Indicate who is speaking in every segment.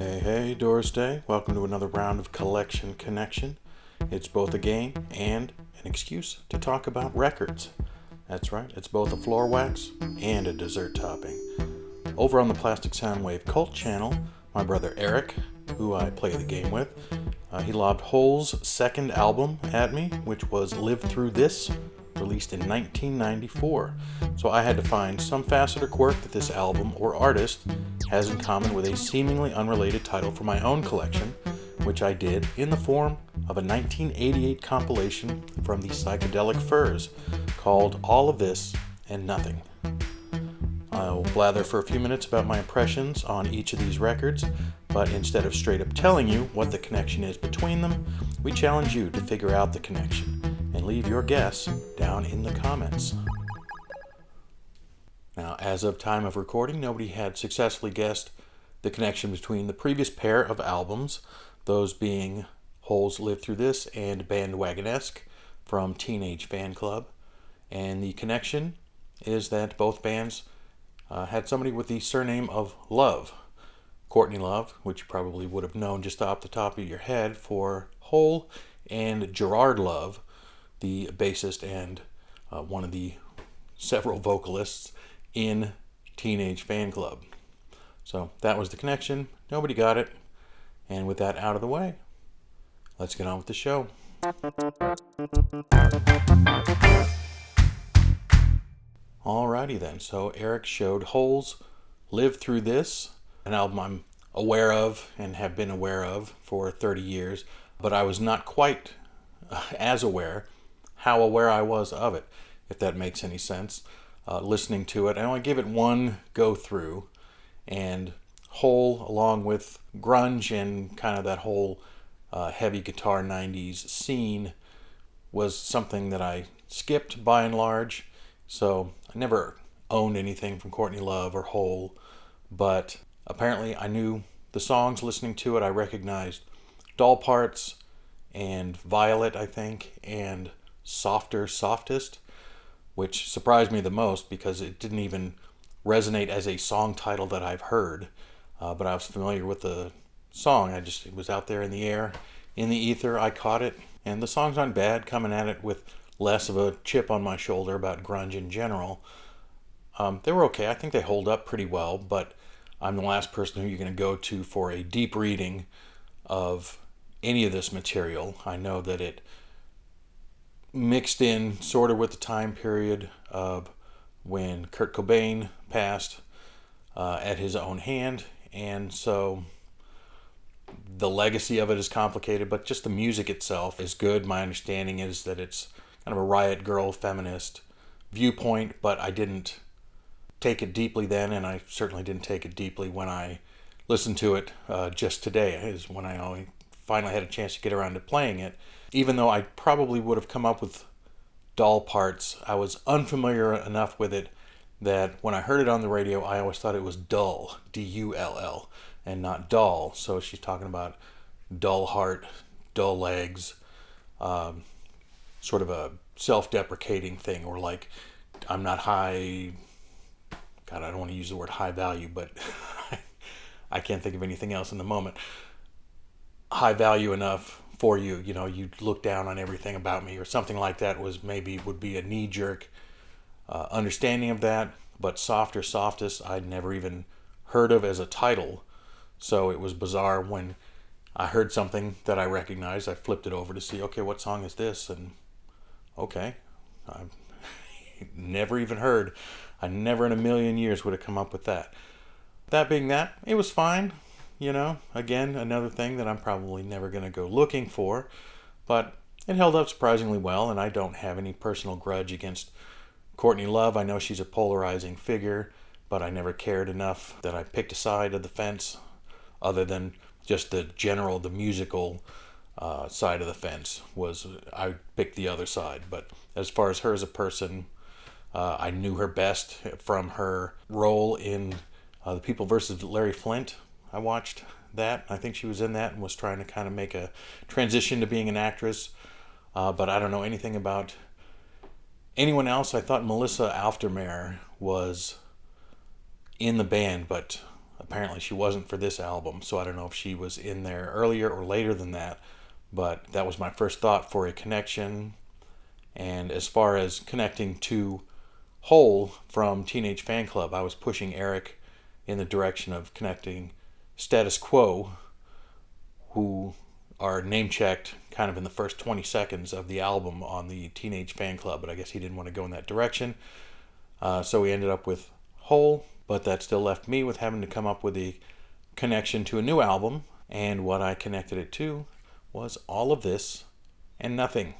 Speaker 1: Hey, Doris Day. Welcome to another round of Collection Connection. It's both a game and an excuse to talk about records. That's right, it's both a floor wax and a dessert topping. Over on the Plastic Soundwave Cult channel, my brother Eric, who I play the game with, he lobbed Hole's second album at me, which was Live Through This, released in 1994. So I had to find some facet or quirk that this album or artist has in common with a seemingly unrelated title for my own collection, which I did in the form of a 1988 compilation from the Psychedelic Furs called All of This and Nothing. I'll blather for a few minutes about my impressions on each of these records, but instead of straight up telling you what the connection is between them, we challenge you to figure out the connection and leave your guess down in the comments. Now, as of time of recording, nobody had successfully guessed the connection between the previous pair of albums, those being Hole's Live Through This and Bandwagonesque from Teenage Fan Club. And the connection is that both bands had somebody with the surname of Love. Courtney Love, which you probably would have known just off the top of your head for Hole, and Gerard Love, the bassist and one of the several vocalists in Teenage Fan Club. So that was the connection. Nobody got it. And with that out of the way, let's get on with the show. Alrighty then, so Eric showed Hole's Live Through This, an album I'm aware of and have been aware of for 30 years, but I was not quite as aware how aware I was of it, if that makes any sense. Listening to it, I only gave it one go through, and Hole, along with grunge and kind of that whole heavy guitar 90s scene, was something that I skipped by and large. So I never owned anything from Courtney Love or Hole, but apparently I knew the songs listening to it. I recognized Doll Parts and Violet, I think, and Softer Softest, which surprised me the most because it didn't even resonate as a song title that I've heard. But I was familiar with the song. It was out there in the air, in the ether. I caught it, and the song's not bad, coming at it with less of a chip on my shoulder about grunge in general. They were okay. I think they hold up pretty well, but I'm the last person who you're going to go to for a deep reading of any of this material. I know that it mixed in sort of with the time period of when Kurt Cobain passed at his own hand, and so the legacy of it is complicated, but just the music itself is good. My understanding is that it's kind of a riot girl feminist viewpoint, but I didn't take it deeply then, and I certainly didn't take it deeply when I listened to it just today, is when I finally had a chance to get around to playing it. Even though I probably would have come up with Doll Parts, I was unfamiliar enough with it that when I heard it on the radio, I always thought it was Dull, D-U-L-L, and not Doll. So she's talking about dull heart, dull legs, sort of a self-deprecating thing, or like, I'm not high, God, I don't want to use the word high value, but I can't think of anything else in the moment. High value enough for you, you look down on everything about me, or something like that would be a knee-jerk understanding of that. But Softer Softest I'd never even heard of as a title, so it was bizarre when I heard something that I recognized. I flipped it over to see, okay, what song is this? And okay, I've never even heard. I never in a million years would have come up with that. That being that, it was fine. Again, another thing that I'm probably never going to go looking for, but it held up surprisingly well, and I don't have any personal grudge against Courtney Love. I know she's a polarizing figure, but I never cared enough that I picked a side of the fence, other than just the musical side of the fence. I picked the other side. But as far as her as a person, I knew her best from her role in The People vs. Larry Flynt. I watched that. I think she was in that and was trying to kind of make a transition to being an actress. But I don't know anything about anyone else. I thought Melissa Aufdermeyer was in the band, but Apparently she wasn't for this album, so I don't know if she was in there earlier or later than that, but that was my first thought for a connection. And as far as connecting to Hole from Teenage Fan Club, I was pushing Eric in the direction of connecting Status Quo, who are name checked kind of in the first 20 seconds of the album on the Teenage Fan Club, but I guess he didn't want to go in that direction. So we ended up with Hole, but that still left me with having to come up with a connection to a new album, and what I connected it to was All of This and Nothing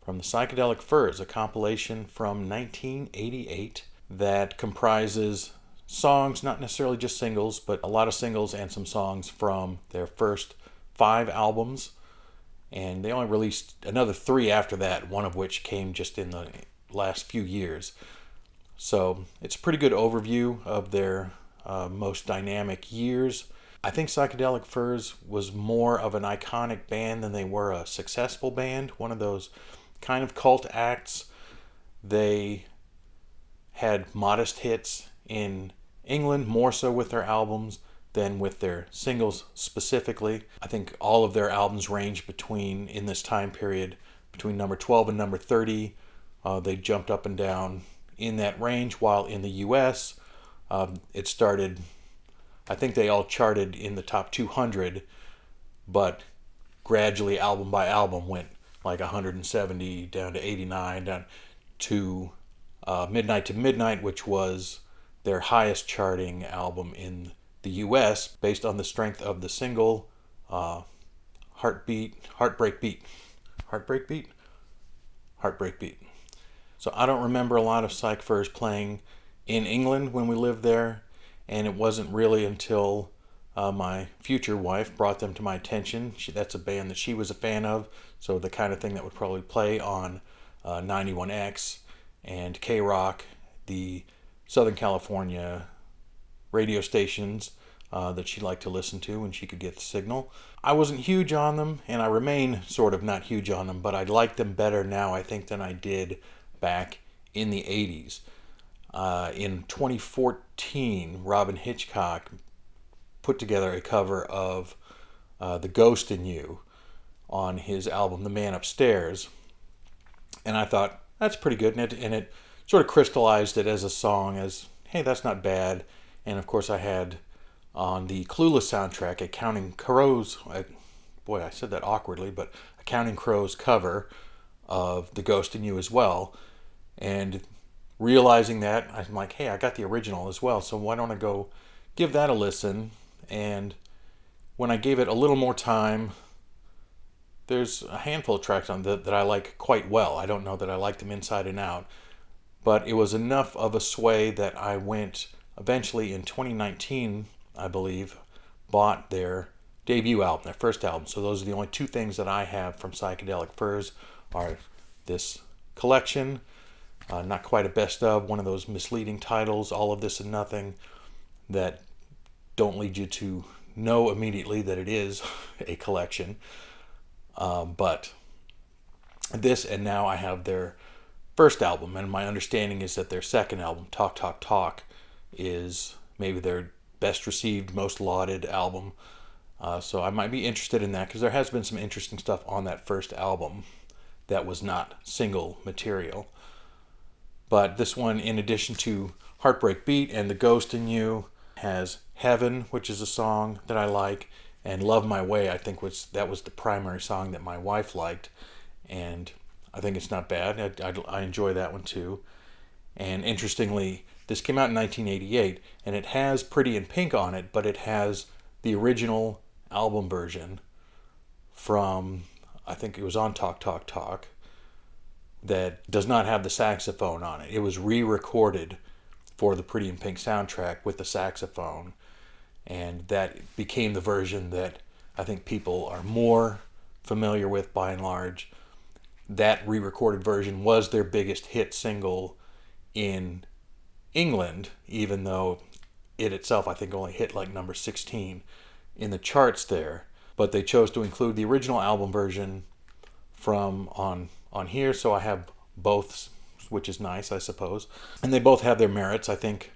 Speaker 1: from the Psychedelic Furs, a compilation from 1988 that comprises songs, not necessarily just singles, but a lot of singles and some songs from their first 5 albums. And they only released another 3 after that, one of which came just in the last few years. So it's a pretty good overview of their most dynamic years. I think Psychedelic Furs was more of an iconic band than they were a successful band, one of those kind of cult acts. They had modest hits in England, more so with their albums than with their singles specifically. I think all of their albums range between, in this time period, between number 12 and number 30. They jumped up and down in that range, while in the US, it started, I think they all charted in the top 200, but gradually, album by album, went like 170 down to 89, down to Midnight to Midnight, which was their highest charting album in the US, based on the strength of the single Heartbreak Beat. So I don't remember a lot of Psych Furs playing in England when we lived there, and it wasn't really until my future wife brought them to my attention. That's a band that she was a fan of, so the kind of thing that would probably play on 91X and K-Rock, the Southern California radio stations that she liked to listen to when she could get the signal. I wasn't huge on them, and I remain sort of not huge on them, but I like them better now, I think, than I did back in the 80s. In 2014, Robin Hitchcock put together a cover of The Ghost in You on his album The Man Upstairs, and I thought, that's pretty good, and it sort of crystallized it as a song, as, hey, that's not bad. And of course I had on the Clueless soundtrack a Counting Crows, boy, I said that awkwardly, but a Counting Crows cover of The Ghost in You as well. And realizing that, I'm like, hey, I got the original as well, so why don't I go give that a listen? And when I gave it a little more time, there's a handful of tracks on that I like quite well. I don't know that I like them inside and out, but it was enough of a sway that I went eventually in 2019, I believe, bought their debut album, their first album. So those are the only 2 things that I have from Psychedelic Furs, are this collection, not quite a best of, one of those misleading titles, All of This and Nothing, that don't lead you to know immediately that it is a collection. But this, and now I have their first album, and my understanding is that their second album, Talk Talk Talk, is maybe their best received, most lauded album. So I might be interested in that, because there has been some interesting stuff on that first album that was not single material. But this one, in addition to Heartbreak Beat and The Ghost in You, has Heaven, which is a song that I like, and Love My Way, I think that was the primary song that my wife liked, and I think it's not bad. I enjoy that one too. And interestingly, this came out in 1988, and it has Pretty in Pink on it, but it has the original album version from, I think it was on Talk Talk Talk, that does not have the saxophone on it. It was re-recorded for the Pretty in Pink soundtrack with the saxophone, and that became the version that I think people are more familiar with by and large. That re-recorded version was their biggest hit single in England, even though it itself, I think, only hit like number 16 in the charts there. But they chose to include the original album version from on here, so I have both, which is nice, I suppose. And they both have their merits. I think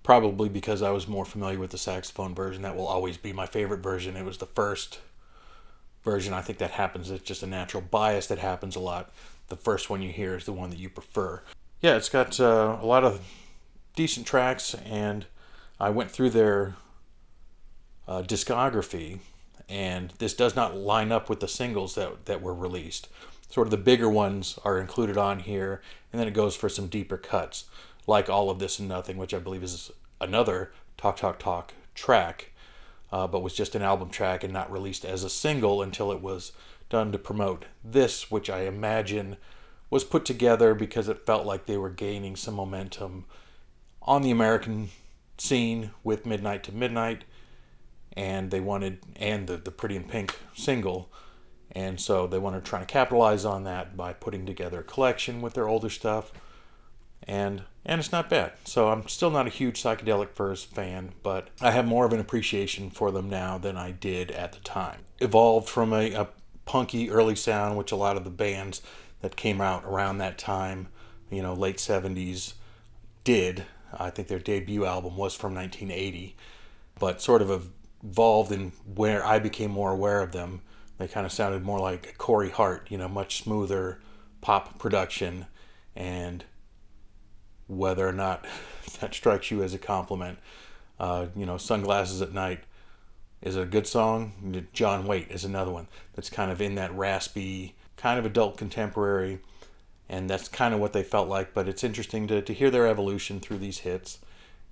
Speaker 1: probably because I was more familiar with the saxophone version. That will always be my favorite version. It was the first version. I think that happens. It's just a natural bias that happens a lot. The first one you hear is the one that you prefer. Yeah, it's got a lot of decent tracks, and I went through their discography, and this does not line up with the singles that were released. Sort of the bigger ones are included on here, and then it goes for some deeper cuts, like All of This and Nothing, which I believe is another Talk Talk Talk track, but was just an album track and not released as a single until it was done to promote this, which I imagine was put together because it felt like they were gaining some momentum on the American scene with Midnight to Midnight, and they wanted, and the Pretty in Pink single, and so they wanted to try to capitalize on that by putting together a collection with their older stuff, and it's not bad. So I'm still not a huge Psychedelic Furs fan, but I have more of an appreciation for them now than I did at the time. Evolved from a punky early sound, which a lot of the bands that came out around that time, late 70s, did. I think their debut album was from 1980, but sort of evolved in where I became more aware of them. They kind of sounded more like Corey Hart, much smoother pop production, and whether or not that strikes you as a compliment, Sunglasses at Night is a good song. John Waite is another one that's kind of in that raspy, kind of adult contemporary, and that's kind of what they felt like. But it's interesting to hear their evolution through these hits,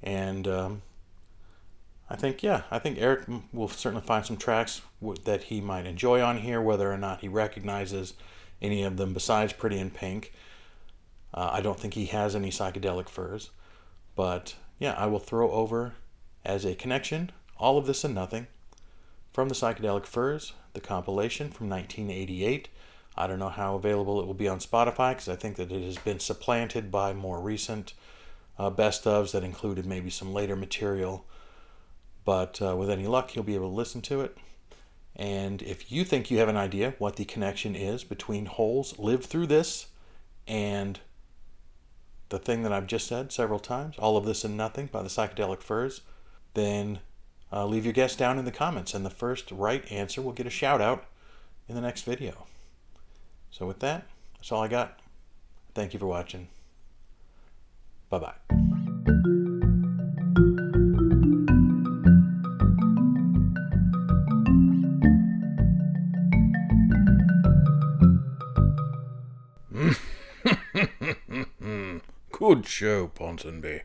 Speaker 1: and I think Eric will certainly find some tracks that he might enjoy on here, whether or not he recognizes any of them besides Pretty in Pink. I don't think he has any Psychedelic Furs, but yeah, I will throw over as a connection All of This and Nothing from the Psychedelic Furs, the compilation from 1988. I don't know how available it will be on Spotify, because I think that it has been supplanted by more recent best ofs that included maybe some later material. But with any luck, you'll be able to listen to it. And if you think you have an idea what the connection is between Holes Live Through This and the thing that I've just said several times, All of This and Nothing by the Psychedelic Furs, then leave your guess down in the comments, and the first right answer will get a shout out in the next video. So with that, that's all I got. Thank you for watching. Bye-bye. Good show, Ponsonby.